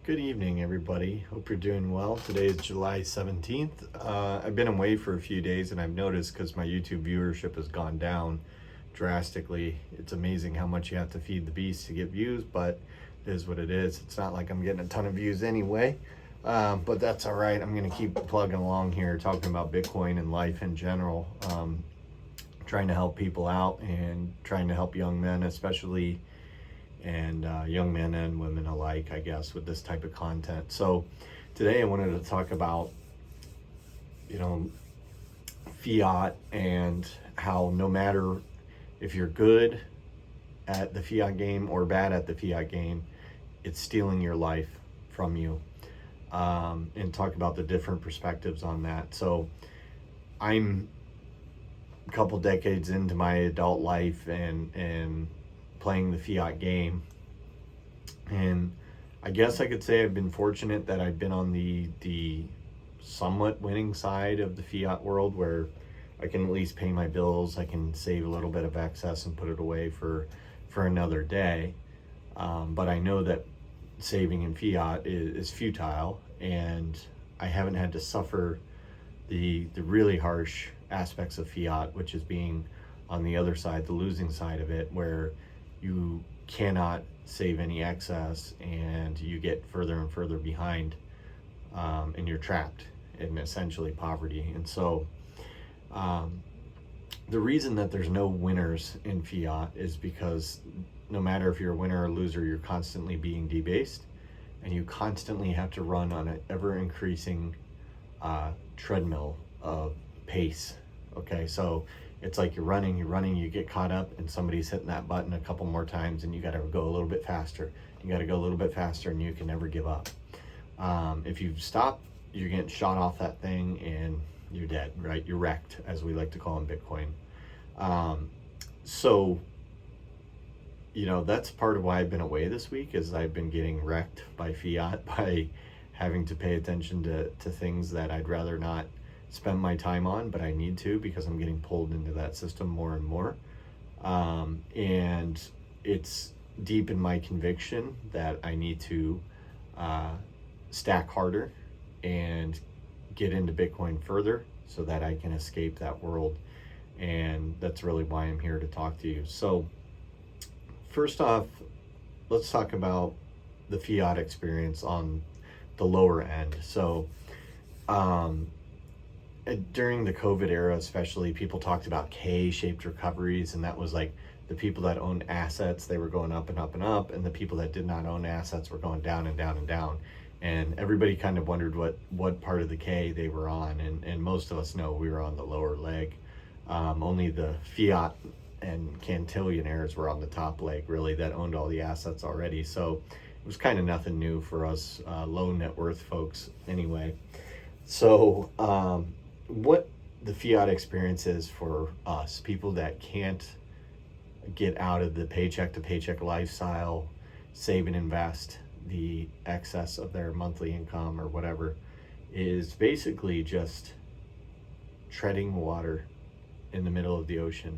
Good evening, everybody. Hope you're doing well. Today is July 17th. I've been away for a few days and I've noticed because my YouTube viewership has gone down drastically. It's amazing how much you have to feed the beast to get views, but it is what it is. It's not like I'm getting a ton of views anyway, but that's all right. I'm going to keep plugging along here, talking about Bitcoin and life in general, trying to help people out and trying to help young men, especially and young men and women alike, I guess, with this type of content. So today I wanted to talk about, fiat and how no matter if you're good at the fiat game or bad at the fiat game, it's stealing your life from you, and talk about the different perspectives on that. So I'm a couple decades into my adult life and playing the fiat game, and I guess I could say I've been fortunate that I've been on the somewhat winning side of the fiat world, where I can at least pay my bills, I can save a little bit of excess and put it away for another day, but I know that saving in fiat is futile, and I haven't had to suffer the really harsh aspects of fiat, which is being on the other side, the losing side of it, where you cannot save any excess and you get further and further behind, and you're trapped in essentially poverty. And so the reason that there's no winners in fiat is because no matter if you're a winner or loser, you're constantly being debased, and you constantly have to run on an ever increasing treadmill of pace. Okay, so it's like you're running, you get caught up, and somebody's hitting that button a couple more times, and you got to go a little bit faster. You got to go a little bit faster, and you can never give up. If you stop, you're getting shot off that thing, and you're dead, right? You're wrecked, as we like to call in Bitcoin. So, that's part of why I've been away this week, is I've been getting wrecked by fiat, by having to pay attention to things that I'd rather not spend my time on, but I need to, because I'm getting pulled into that system more and more. And it's deep in my conviction that I need to stack harder and get into Bitcoin further so that I can escape that world. And that's really why I'm here to talk to you. So first off, let's talk about the fiat experience on the lower end. So during the COVID era, especially, people talked about K-shaped recoveries, and that was like the people that owned assets, they were going up and up and up, and the people that did not own assets were going down and down and down. And everybody kind of wondered what part of the K they were on, and most of us know we were on the lower leg. Only the fiat and cantillionaires were on the top leg, really, that owned all the assets already. So it was kind of nothing new for us low net worth folks anyway. So what the fiat experience is for us, people that can't get out of the paycheck to paycheck lifestyle, save and invest the excess of their monthly income or whatever, is basically just treading water in the middle of the ocean.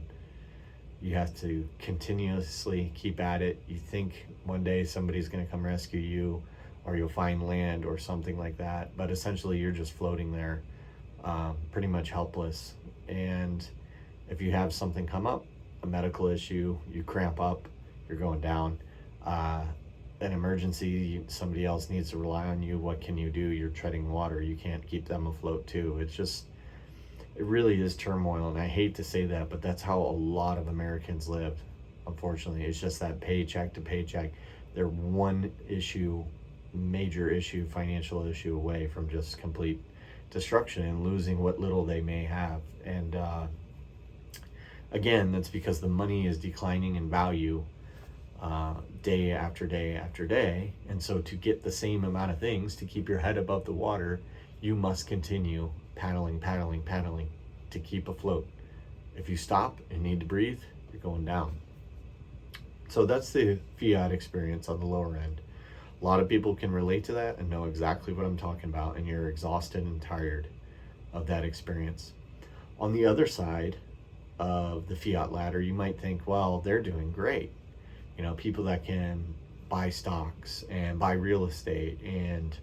You have to continuously keep at it. You think one day somebody's going to come rescue you, or you'll find land or something like that, but essentially you're just floating there, pretty much helpless. And if you have something come up, a medical issue, you cramp up, you're going down, an emergency, somebody else needs to rely on you, what can you do? You're treading water. You can't keep them afloat too. It really is turmoil, and I hate to say that, but that's how a lot of Americans live, unfortunately. It's just that paycheck to paycheck. They're one issue, major issue, financial issue away from just complete destruction and losing what little they may have. And again, that's because the money is declining in value day after day after day. And so to get the same amount of things, to keep your head above the water, you must continue paddling to keep afloat. If you stop and need to breathe, you're going down. So that's the fiat experience on the lower end. A lot of people can relate to that and know exactly what I'm talking about, and you're exhausted and tired of that experience. On the other side of the fiat ladder, you might think, well, they're doing great. People that can buy stocks and buy real estate and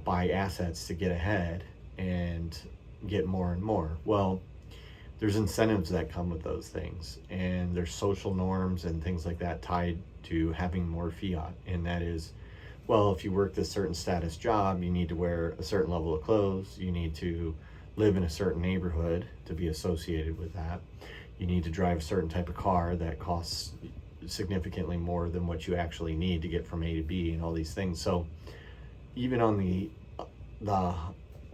buy assets to get ahead and get more and more. Well, there's incentives that come with those things, and there's social norms and things like that tied to having more fiat. And that is, well, if you work this certain status job, you need to wear a certain level of clothes, you need to live in a certain neighborhood to be associated with that, you need to drive a certain type of car that costs significantly more than what you actually need to get from A to B, and all these things. So even on the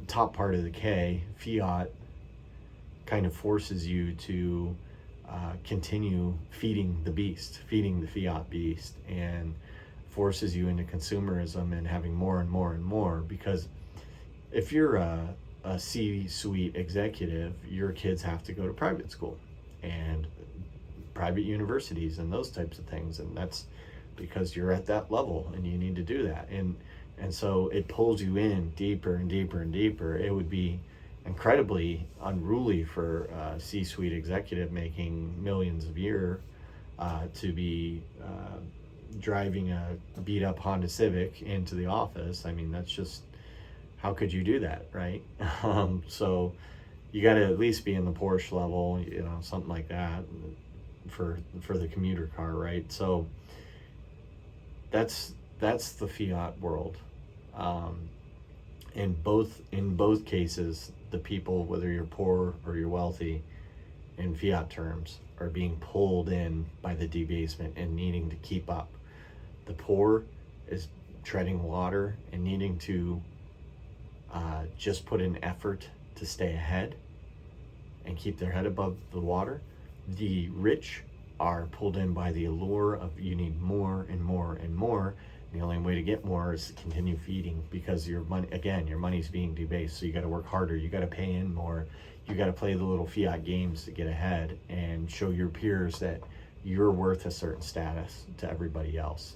top part of the K, fiat kind of forces you to continue feeding the beast, feeding the fiat beast, and forces you into consumerism and having more and more and more. Because if you're a C-suite executive, your kids have to go to private school and private universities and those types of things, and that's because you're at that level and you need to do that. And so it pulls you in deeper and deeper and deeper. It would be incredibly unruly for a C-suite executive making millions a year to be driving a beat up Honda Civic into the office. I mean, that's just, how could you do that, right? So you got to at least be in the Porsche level, something like that for the commuter car, right? So that's the fiat world. In both cases, the people, whether you're poor or you're wealthy, in fiat terms, are being pulled in by the debasement and needing to keep up. The poor is treading water and needing to just put in effort to stay ahead and keep their head above the water. The rich are pulled in by the allure of, you need more and more and more. The only way to get more is to continue feeding, because your money's being debased. So you got to work harder, you got to pay in more, you got to play the little fiat games to get ahead and show your peers that you're worth a certain status to everybody else.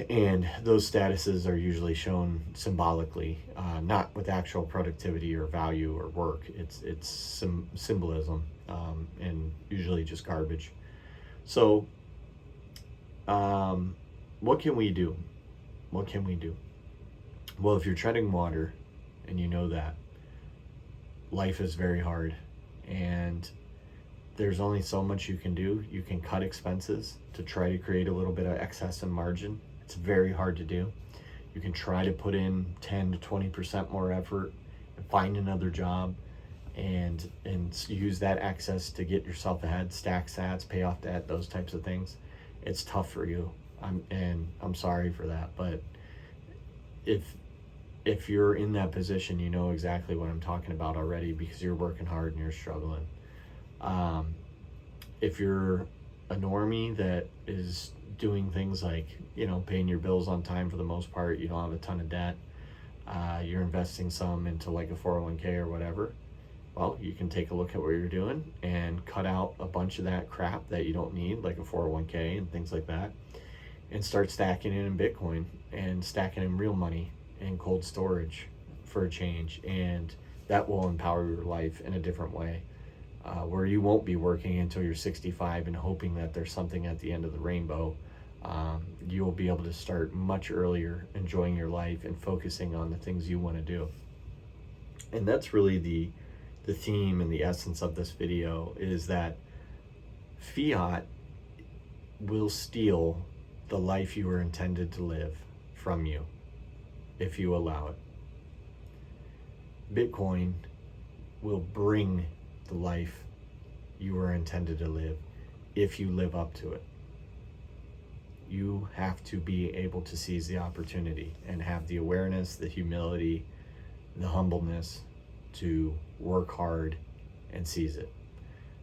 And those statuses are usually shown symbolically, not with actual productivity or value or work. It's symbolism, and usually just garbage. So what can we do? What can we do? Well, if you're treading water and you know that, life is very hard, and there's only so much you can do. You can cut expenses to try to create a little bit of excess and margin. It's very hard to do. You can try to put in 10 to 20% more effort and find another job and use that excess to get yourself ahead, stack sats, pay off debt, those types of things. It's tough for you. I'm sorry for that, but if you're in that position, you know exactly what I'm talking about already, because you're working hard and you're struggling. If you're a normie that is doing things like, paying your bills on time for the most part, you don't have a ton of debt, you're investing some into like a 401k or whatever, well, you can take a look at what you're doing and cut out a bunch of that crap that you don't need, like a 401k and things like that, and start stacking it in Bitcoin and stacking in real money and cold storage for a change. And that will empower your life in a different way, where you won't be working until you're 65 and hoping that there's something at the end of the rainbow. You'll be able to start much earlier, enjoying your life and focusing on the things you want to do. And that's really the theme and the essence of this video, is that fiat will steal the life you were intended to live from you if you allow it. Bitcoin will bring the life you were intended to live if you live up to it. You have to be able to seize the opportunity and have the awareness, the humility, the humbleness to work hard and seize it.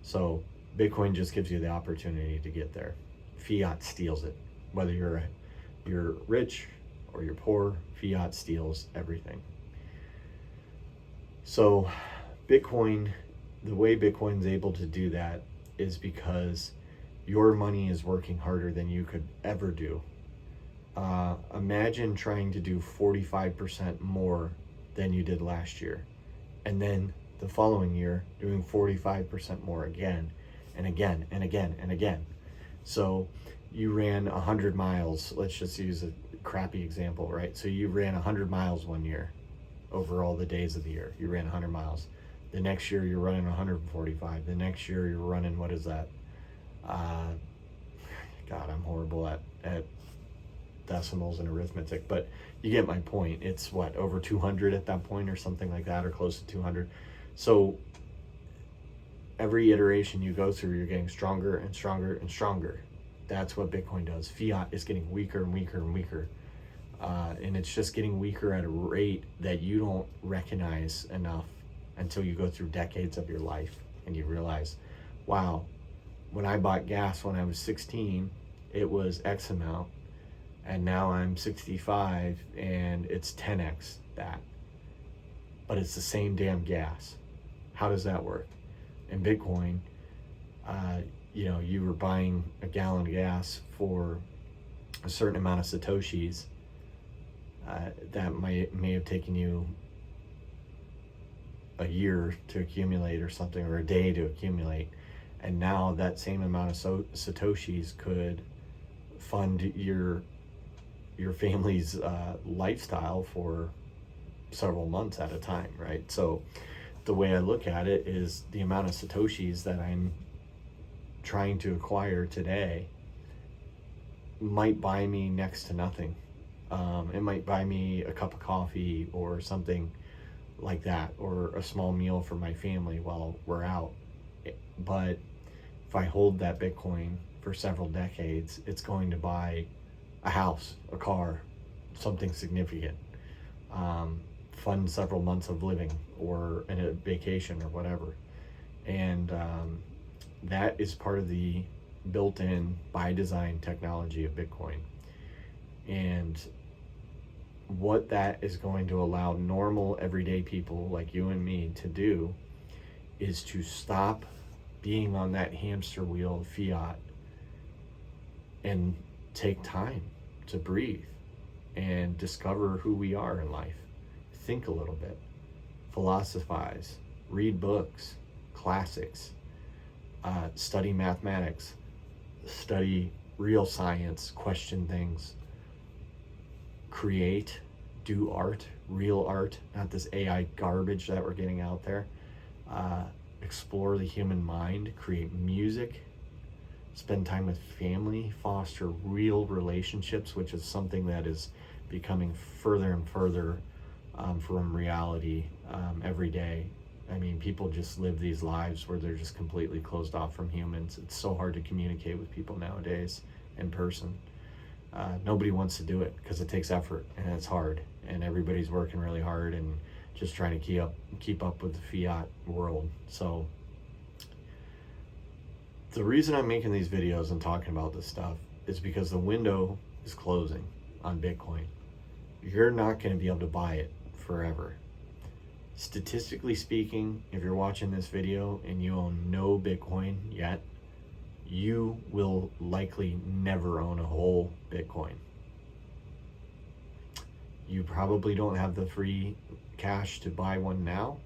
So Bitcoin just gives you the opportunity to get there. Fiat steals it. Whether you're rich or you're poor, fiat steals everything. So Bitcoin, the way Bitcoin's able to do that is because your money is working harder than you could ever do. Imagine trying to do 45% more than you did last year, and then the following year doing 45% more again and again and again and again. So you ran 100 miles. Let's just use a crappy example, right? So you ran 100 miles one year. Over all the days of the year, you ran 100 miles. The next year you're running 145. The next year you're running, what is that? God, I'm horrible at decimals and arithmetic, but you get my point. It's what, over 200 at that point or something like that, or close to 200. So every iteration you go through, you're getting stronger and stronger and stronger. That's what Bitcoin does. Fiat is getting weaker and weaker and weaker. And it's just getting weaker at a rate that you don't recognize enough until you go through decades of your life and you realize, wow, when I bought gas when I was 16, it was X amount, and now I'm 65 and it's 10X that. But it's the same damn gas. How does that work? In Bitcoin, you were buying a gallon of gas for a certain amount of Satoshis. That may have taken you a year to accumulate or something, or a day to accumulate, and now that same amount of Satoshis could fund your family's lifestyle for several months at a time, right? So the way I look at it is the amount of Satoshis that I'm trying to acquire today might buy me next to nothing. It might buy me a cup of coffee or something like that, or a small meal for my family while we're out. But if I hold that Bitcoin for several decades, it's going to buy a house, a car, something significant, fund several months of living or a vacation or whatever. And that is part of the built-in by design technology of Bitcoin. And what that is going to allow normal everyday people like you and me to do is to stop being on that hamster wheel of fiat and take time to breathe and discover who we are in life. Think a little bit, philosophize, read books, classics, study mathematics, study real science, question things, create, do art, real art, not this AI garbage that we're getting out there. Explore the human mind, create music, spend time with family, foster real relationships, which is something that is becoming further and further from reality every day. I mean, people just live these lives where they're just completely closed off from humans. It's so hard to communicate with people nowadays in person. Nobody wants to do it because it takes effort and it's hard, and everybody's working really hard and just trying to keep up with the fiat world. So the reason I'm making these videos and talking about this stuff is because the window is closing on Bitcoin. You're not going to be able to buy it forever. Statistically speaking, if you're watching this video and you own no Bitcoin yet, you will likely never own a whole Bitcoin. You probably don't have the free cash to buy one now.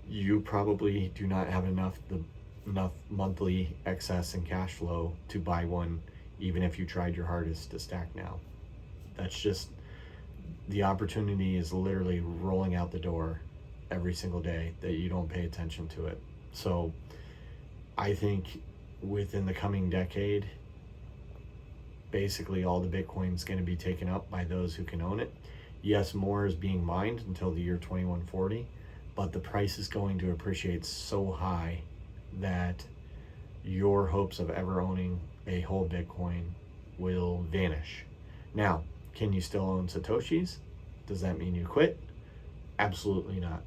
You probably do not have enough monthly excess and cash flow to buy one, even if you tried your hardest to stack now. That's just, the opportunity is literally rolling out the door every single day that you don't pay attention to it. So I think within the coming decade, basically all the Bitcoin is going to be taken up by those who can own it. Yes, more is being mined until the year 2140, but the price is going to appreciate so high that your hopes of ever owning a whole Bitcoin will vanish. Now, can you still own Satoshis? Does that mean you quit? Absolutely not.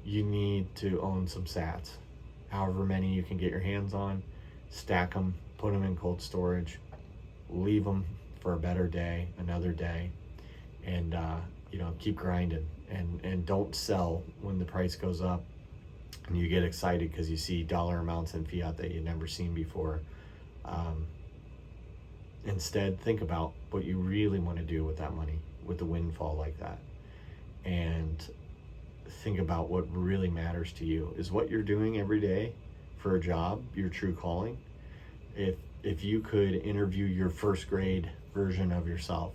You need to own some sats, however many you can get your hands on. Stack them, put them in cold storage, leave them for a better day, another day, and keep grinding, and don't sell when the price goes up and you get excited because you see dollar amounts in fiat that you've never seen before. Instead, think about what you really want to do with that money, with a windfall like that, and think about what really matters to you. Is what you're doing every day for a job your true calling? If if you could interview your first grade version of yourself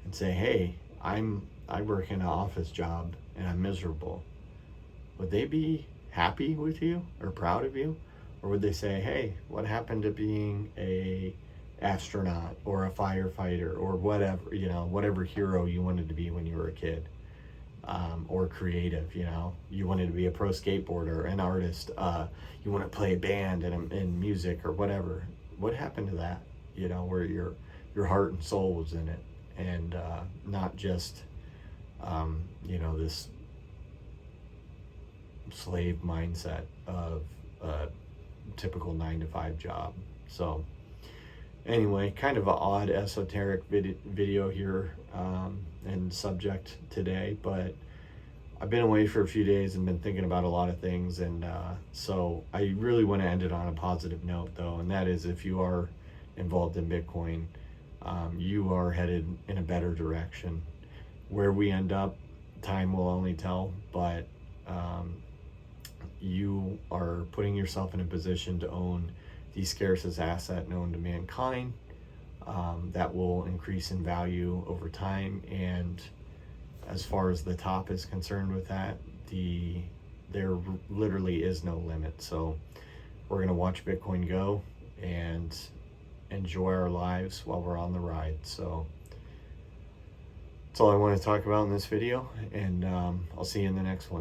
and say, hey, I work in an office job and I'm miserable, would they be happy with you or proud of you? Or would they say, hey, what happened to being a astronaut or a firefighter or whatever, whatever hero you wanted to be when you were a kid? Or creative, you wanted to be a pro skateboarder, an artist, you want to play a band and music or whatever. What happened to that? Where your heart and soul was in it, and not just this slave mindset of a typical 9-to-5 job. So anyway, kind of an odd esoteric video here and subject today, but I've been away for a few days and been thinking about a lot of things, and so I really want to end it on a positive note though, and that is, if you are involved in Bitcoin, you are headed in a better direction. Where we end up, time will only tell, but you are putting yourself in a position to own the scarcest asset known to mankind, that will increase in value over time. And as far as the top is concerned with that, there literally is no limit. So we're going to watch Bitcoin go and enjoy our lives while we're on the ride. So that's all I want to talk about in this video, and I'll see you in the next one.